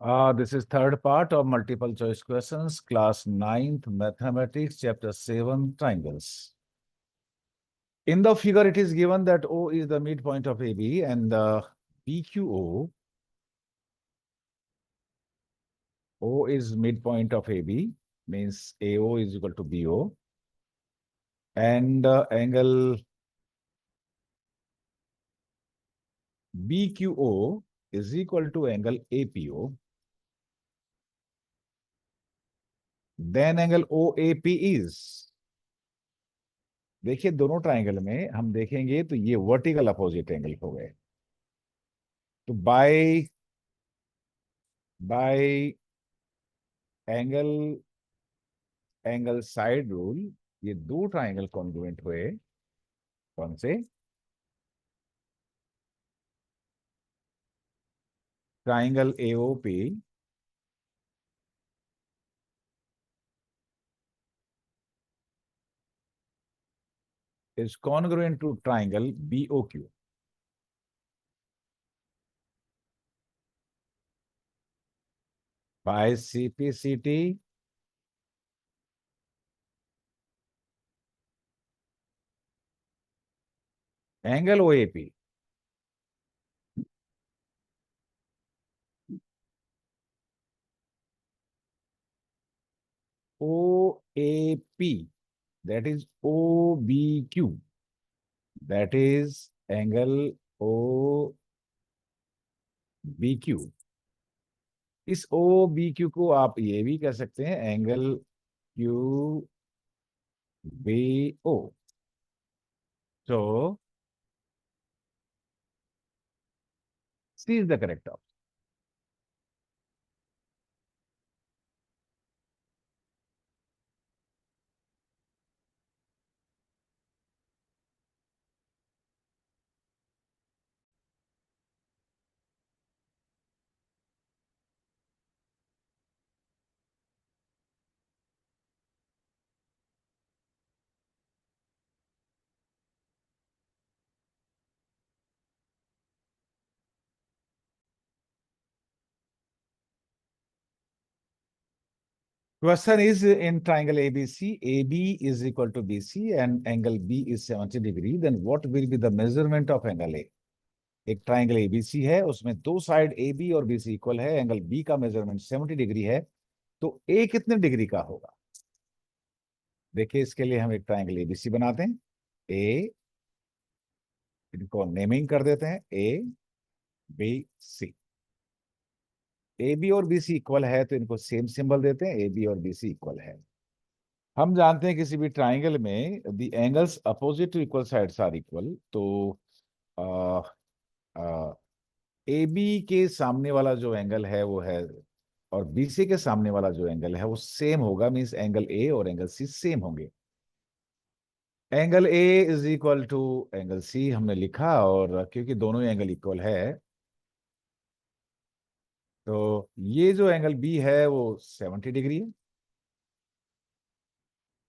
This is third part of multiple choice questions, class 9th mathematics, chapter 7, triangles. In the figure, it is given that O is the midpoint of AB and the PQO. O is midpoint of AB, means AO is equal to BO. And angle BQO is equal to angle APO. Then angle OAP is, देखिए दोनों triangle में हम देखेंगे तो ये vertical opposite angle हो गए। तो bye angle angle side rule ये दो ट्राइंगल कॉन्ग्रुएंट हुए। कौन से? Triangle AOP is congruent to triangle BOQ. By CPCT, angle OAP OAP, that is OBQ, that is angle OBQ. इस OBQ को आप ये भी कह सकते हैं angle QBO. So C is the correct option. Question is in triangle ABC, AB is equal to BC and angle B is 70 degree. Then what will be the measurement of angle A? एक triangle ABC है, उसमें दो side ए B और B C equal है, angle B का measurement 70 degree है, तो ए कितने डिग्री का होगा? देखिए इसके लिए हम एक ट्राइंगल एबीसी बनाते हैं। ए, इनको नेमिंग कर देते हैं A B C. A B और बी सी इक्वल है तो इनको सेम सिंबल देते हैं, ए बी और बी सी इक्वल है। हम जानते हैं किसी भी ट्राइंगल में the angles opposite to equal sides are equal. तो ए बी के सामने वाला जो एंगल है वो है, और बीसी के सामने वाला जो एंगल है वो सेम होगा, मींस एंगल ए और एंगल सी सेम होंगे। Angle A is equal to angle C हमने लिखा, और क्योंकि दोनों एंगल इक्वल है तो ये जो एंगल बी है वो 70 डिग्री है।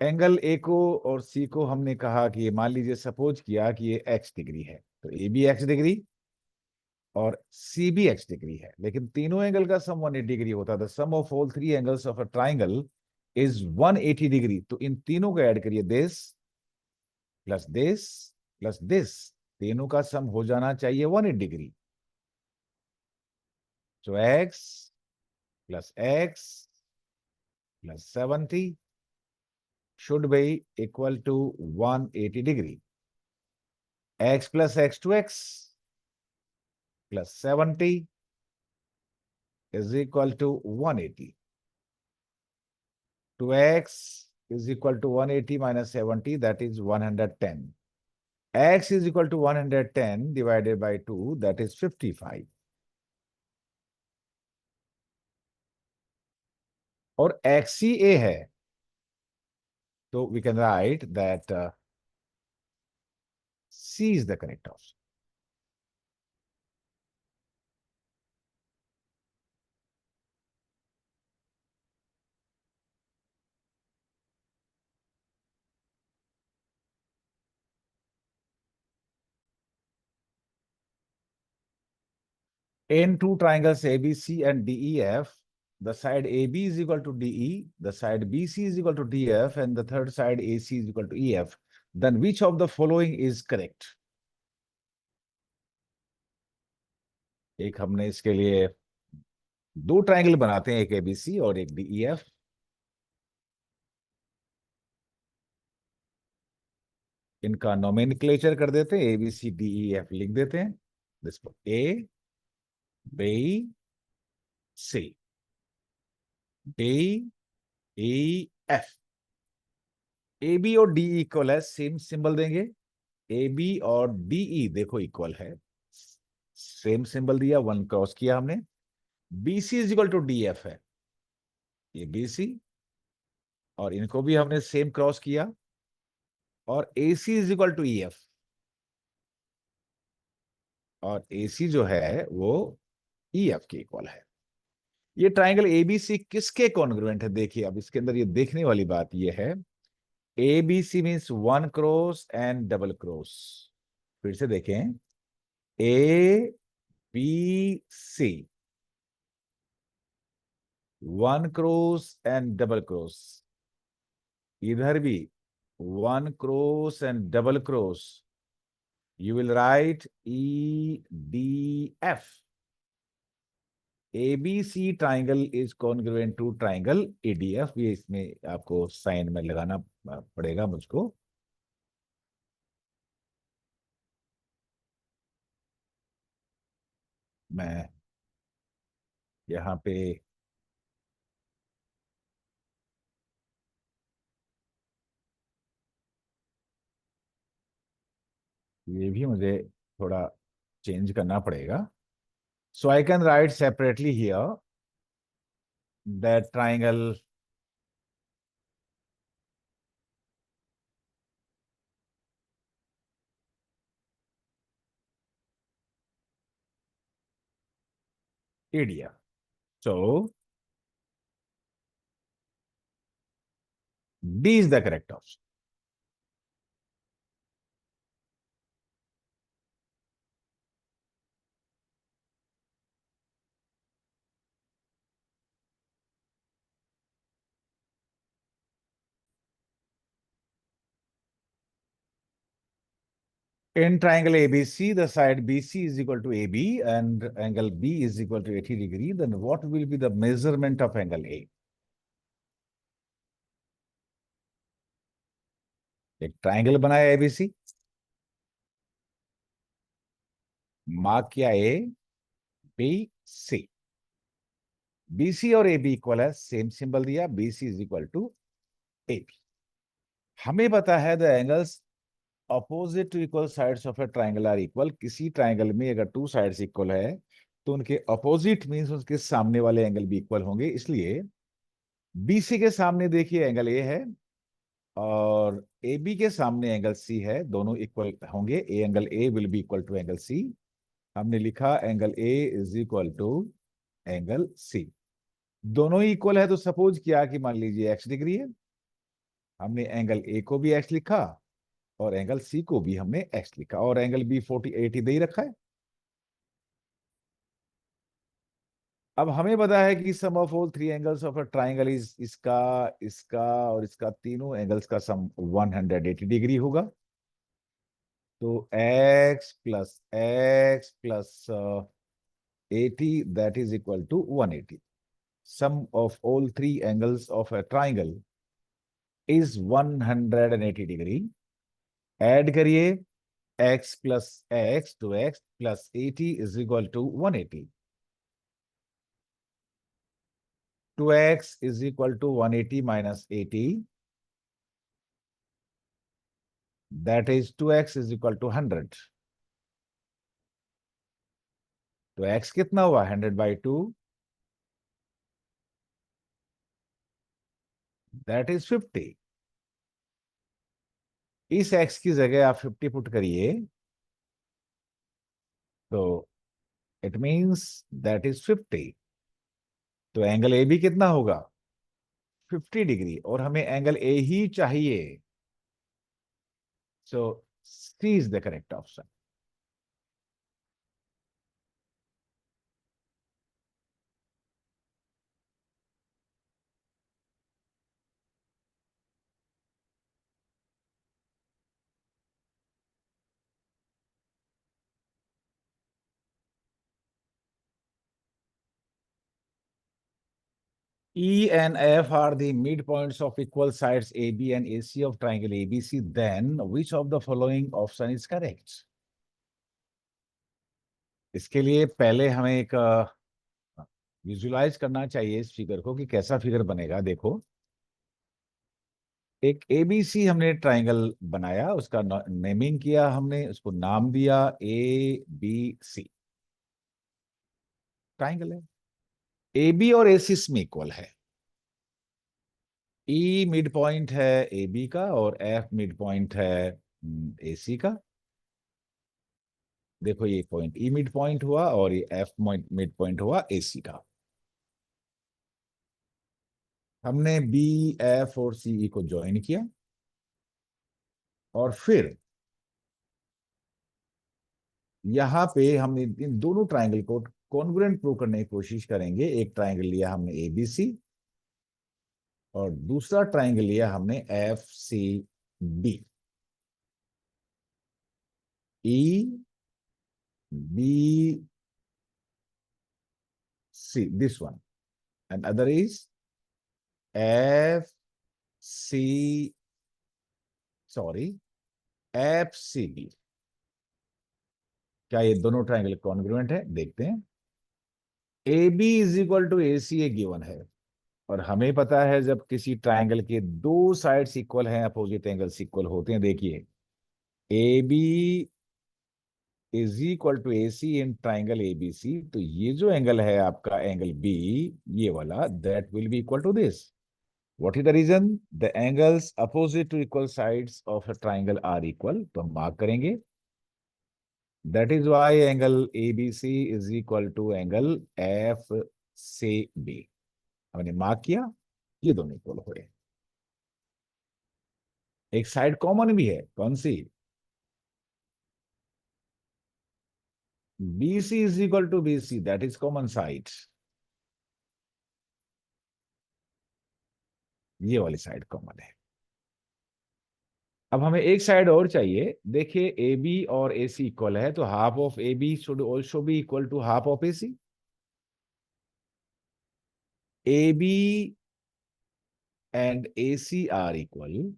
एंगल ए को और सी को हमने कहा कि मान लीजिए सपोज किया कि ये एक्स डिग्री है, तो ए बी एक्स डिग्री और सी भी एक्स डिग्री है, लेकिन तीनों एंगल का सम 180 डिग्री होता है। The sum of all three angles of a triangle is 180 degree. तो इन तीनों को ऐड करिए, this plus this plus this, तीनों का सम हो जाना चाहिए 180 डिग्री। तो x plus 70 should be equal to 180 degree. X plus x2x plus 70 is equal to 180. 2x is equal to 180 minus 70, that is 110. X is equal to 110 divided by 2, that is 55. और x he a है, तो we can write that C is the correct option. In two triangles ABC and DEF, the side AB is equal to DE, the side BC is equal to DF, and the third side AC is equal to EF. Then which of the following is correct? एक हमने इसके लिए दो triangle बनाते हैं, एक ABC और एक डीईएफ। इनका नोमेनक्लेचर कर देते हैं, एबीसी डीईएफ लिख देते हैं। This A B C D E F. A B और डी इक्वल है, सेम सिंबल देंगे। ए बी और डीई देखो इक्वल है, सेम सिंबल दिया, वन क्रॉस किया हमने। BC is equal to D F है, ये बीसी, और इनको भी हमने सेम क्रॉस किया। और AC is equal to EF, और AC जो है वो EF के इक्वल है। ये ट्राइंगल ABC किसके कॉन्ग्रुएंट है? देखिए, अब इसके अंदर ये देखने वाली बात ये है, ABC means one cross and double cross. फिर से देखें, ABC one cross and double cross, इधर भी one cross and double cross. You will write EDF. ABC triangle is congruent to triangle ADF। ये इसमें आपको साइन में लगाना पड़ेगा मुझको। मैं यहाँ पे ये भी मुझे थोड़ा चेंज करना पड़ेगा। So I can write separately here that triangle ADF। So D is the correct option। In triangle ABC, the side BC is equal to AB and angle B is equal to 80 degree. Then what will be the measurement of angle A? एक triangle बनाया ABC, mark किया A B C, BC और A B equal है, same symbol दिया, BC is equal to A B. हमें पता है the angles opposite to equal sides of a triangle are equal. किसी ट्राइंगल में अगर टू साइड्स इक्वल है तो उनके अपोजिट मींस उसके सामने वाले एंगल भी इक्वल होंगे। इसलिए बीसी के सामने देखिए एंगल ए है और ए बी के सामने एंगल सी है, दोनों इक्वल होंगे। A angle A will be equal to angle C. हमने लिखा angle A is equal to angle C. दोनों ही इक्वल है तो सपोज किया कि मान लीजिए x डिग्री है, हमने एंगल ए को भी x लिखा और एंगल सी को भी हमने x लिखा, और एंगल बी 40 80 दे ही रखा है। अब हमें पता है कि sum of all three angles of a triangle is इसका, इसका और इसका, तीनों एंगल्स का सम 180 डिग्री होगा। तो x plus 80 that is equal to 180। sum of all three angles of a triangle is 180 degree। Add करिए, x plus x to x plus 80 is equal to 180। 2x is equal to 180 minus 80, that is 2x is equal to 100। तो x कितना हुआ? 100/2, that is 50। इस x की जगह आप 50 put करिए तो इट मींस दैट इज 50। तो एंगल ए बी कितना होगा? 50 डिग्री, और हमें एंगल ए ही चाहिए। So C is the correct option. E and F are the midpoints of equal sides AB and AC of triangle ABC. Then which of the following option is correct? इसके लिए पहले हमें एक visualise करना चाहिए इस फिगर को कि कैसा फिगर बनेगा। देखो, एक एबीसी हमने ट्राइंगल बनाया, उसका नेमिंग किया, हमने उसको नाम दिया ए बी सी। ट्राइंगल है, ए बी और ए सी इसमें इक्वल है। ई मिड पॉइंट है ए बी का और एफ मिड पॉइंट है ए सी का। देखो, ये पॉइंट ई मिड पॉइंट हुआ और ये एफ मिड पॉइंट हुआ ए सी का। हमने बी एफ और सी ई को ज्वाइन किया और फिर यहां पे हम इन दोनों ट्राइंगल को कॉन्ग्रुएंट प्रूव करने की कोशिश करेंगे। एक ट्राइंगल लिया हमने एबीसी और दूसरा ट्राइंगल लिया हमने F C B. E B C, this one, and other is F C, sorry, F C B. क्या ये दोनों ट्राइंगल कॉन्ग्रुएंट है? देखते हैं। A B is equal to A C a given है और हमें पता है जब किसी ट्राइंगल के दो साइड्स इक्वल हैं, अपोजिट एंगल्स इक्वल होते हैं। देखिए, A B is equal to A C in triangle A B C, तो ये जो एंगल है आपका एंगल बी, ये वाला, that will be equal to this. What is the reason? The angles opposite to equal sides of a triangle are equal, तो हम mark करेंगे। That is why angle A B C is equal to angle F C B. हमने mark किया, ये दोनों equal हुए। एक side common भी है, कौन सी? B C is equal to B C, that is common side. ये वाली साइड कॉमन है। अब हमें एक साइड और चाहिए। देखिए, ए बी और ए सी इक्वल है, तो half of A B should also be equal to half of A C. A B and A C are equal,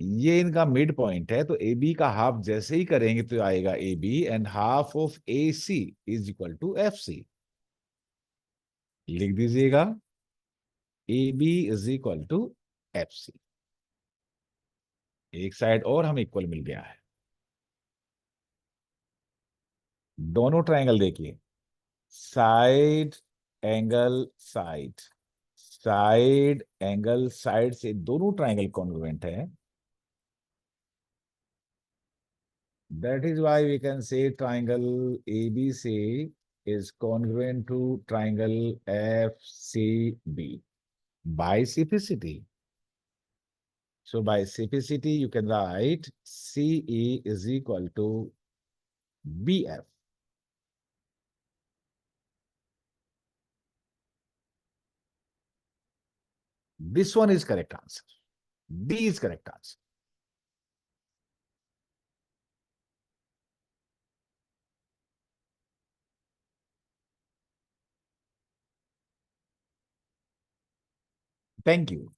ये इनका मिड पॉइंट है, तो ए बी का हाफ जैसे ही करेंगे तो आएगा A B, and half of A C is equal to F C. लिख दीजिएगा, A B is equal to F C. एक साइड और हमें इक्वल मिल गया है। दोनों ट्रायंगल देखिए, side angle side, side angle side से दोनों ट्रायंगल कॉन्ग्रुएंट है। That is why we can say triangle ABC is congruent to triangle FCB by simplicity. So by simplicity, you can write CE is equal to BF. This one is correct answer. D is correct answer. Thank you.